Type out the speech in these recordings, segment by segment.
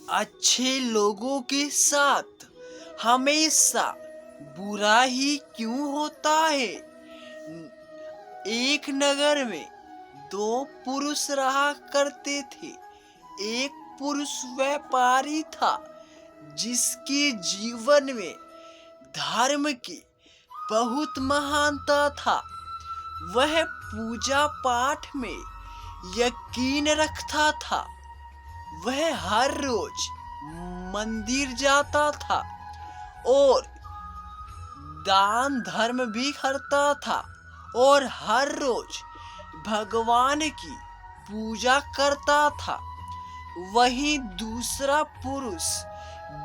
अच्छे लोगों के साथ हमेशा बुरा ही क्यों होता है? एक नगर में दो पुरुष रहा करते थे। एक पुरुष व्यापारी था जिसके जीवन में धर्म की बहुत महानता था। वह पूजा पाठ में यकीन रखता था। वह हर रोज मंदिर जाता था और दान धर्म भी करता था और हर रोज भगवान की पूजा करता था। वहीं दूसरा पुरुष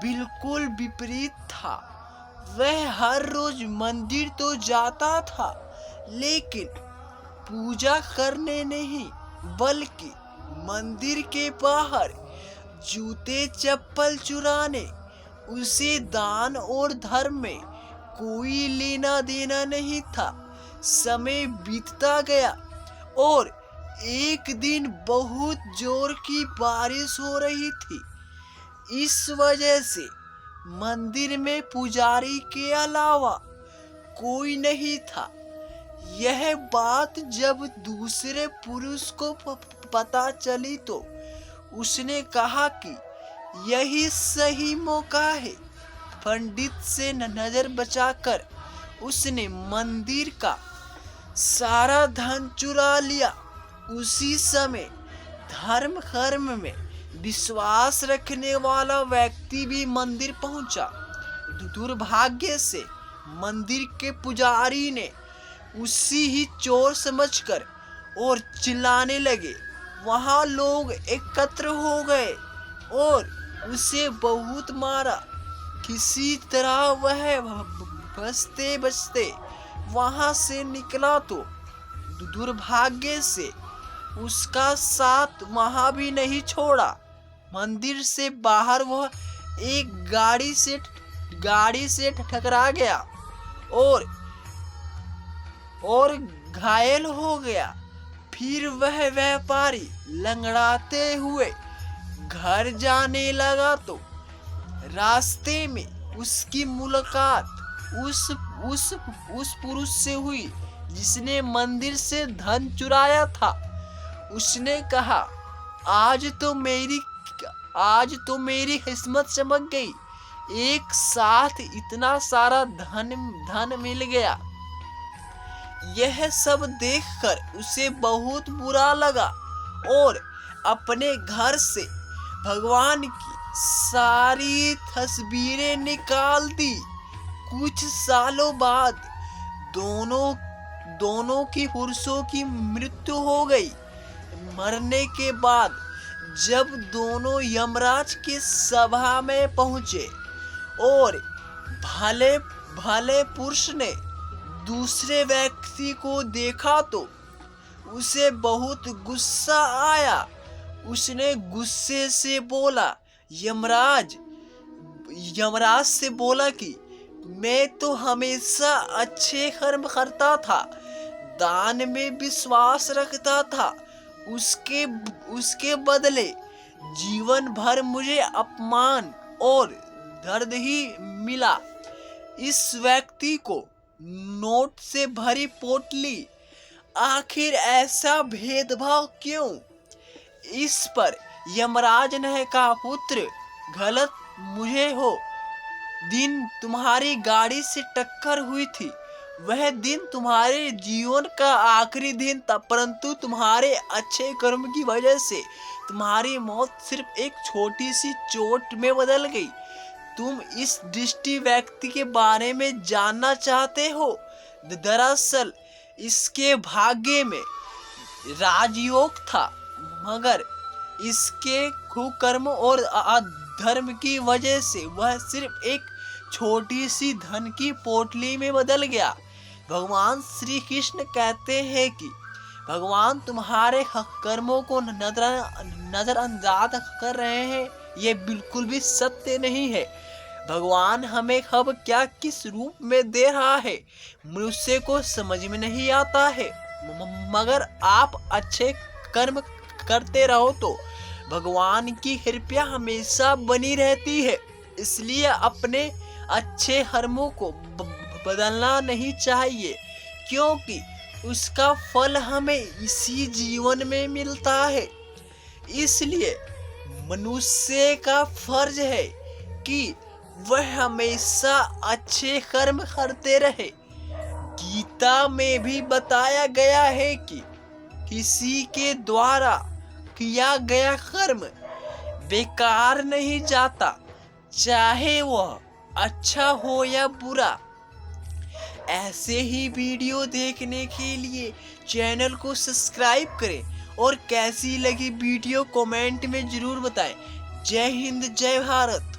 बिल्कुल विपरीत था। वह हर रोज मंदिर तो जाता था लेकिन पूजा करने नहीं बल्कि मंदिर के बाहर जूते चप्पल चुराने। उसे दान और धर्म में कोई लेना देना नहीं था। समय बीतता गया और एक दिन बहुत जोर की बारिश हो रही थी। इस वजह से मंदिर में पुजारी के अलावा कोई नहीं था। यह बात जब दूसरे पुरुष को पता चली तो उसने कहा कि यही सही मौका है। पंडित से नजर बचाकर उसने मंदिर का सारा धन चुरा लिया। उसी समय धर्म कर्म में विश्वास रखने वाला व्यक्ति भी मंदिर पहुंचा। दुर्भाग्य से मंदिर के पुजारी ने उसी ही चोर समझकर और चिल्लाने लगे। वहां लोग एकत्र हो गए और उसे बहुत मारा। किसी तरह वह बचते बचते वहां से निकला तो दुर्भाग्य से उसका साथ वहां भी नहीं छोड़ा। मंदिर से बाहर वह एक गाड़ी से टकरा गया और घायल हो गया। फिर वह व्यापारी लंगड़ाते हुए घर जाने लगा तो रास्ते में उसकी मुलाकात उस पुरुष से हुई जिसने मंदिर से धन चुराया था। उसने कहा, आज तो मेरी किस्मत चमक गई। एक साथ इतना सारा धन मिल गया। यह सब देखकर उसे बहुत बुरा लगा और अपने घर से भगवान की सारी तस्वीरें निकाल दी। कुछ सालों बाद दोनों की पुरुषों की मृत्यु हो गई। मरने के बाद जब दोनों यमराज की सभा में पहुंचे और भले पुरुष ने दूसरे व्यक्ति को देखा तो उसे बहुत गुस्सा आया। उसने गुस्से से बोला, यमराज से बोला कि मैं तो हमेशा अच्छे कर्म करता था, दान में विश्वास रखता था। उसके बदले जीवन भर मुझे अपमान और दर्द ही मिला। इस व्यक्ति को नोट से भरी पोटली, आखिर ऐसा भेदभाव क्यों? इस पर यमराज ने कहा, पुत्र गलत मुझे हो। दिन तुम्हारी गाड़ी से टक्कर हुई थी, वह दिन तुम्हारे जीवन का आखिरी दिन था, परंतु तुम्हारे अच्छे कर्म की वजह से तुम्हारी मौत सिर्फ एक छोटी सी चोट में बदल गई। तुम इस दृष्टि व्यक्ति के बारे में जानना चाहते हो? दरअसल इसके भाग्य में राजयोग था, मगर इसके कुकर्म और अधर्म की वजह से वह सिर्फ एक छोटी सी धन की पोटली में बदल गया। भगवान श्री कृष्ण कहते हैं कि भगवान तुम्हारे कर्मों को नजरअंदाज कर रहे हैं। ये बिल्कुल भी सत्य नहीं है। भगवान हमें अब क्या किस रूप में दे रहा है मनुष्य को समझ में नहीं आता है, मगर आप अच्छे कर्म करते रहो तो भगवान की कृपा हमेशा बनी रहती है। इसलिए अपने अच्छे कर्मों को बदलना नहीं चाहिए, क्योंकि उसका फल हमें इसी जीवन में मिलता है। इसलिए मनुष्य का फर्ज है कि वह हमेशा अच्छे कर्म करते रहे। गीता में भी बताया गया है कि किसी के द्वारा किया गया कर्म बेकार नहीं जाता, चाहे वह अच्छा हो या बुरा। ऐसे ही वीडियो देखने के लिए चैनल को सब्सक्राइब करें और कैसी लगी वीडियो कमेंट में जरूर बताएं। जय हिंद, जय भारत।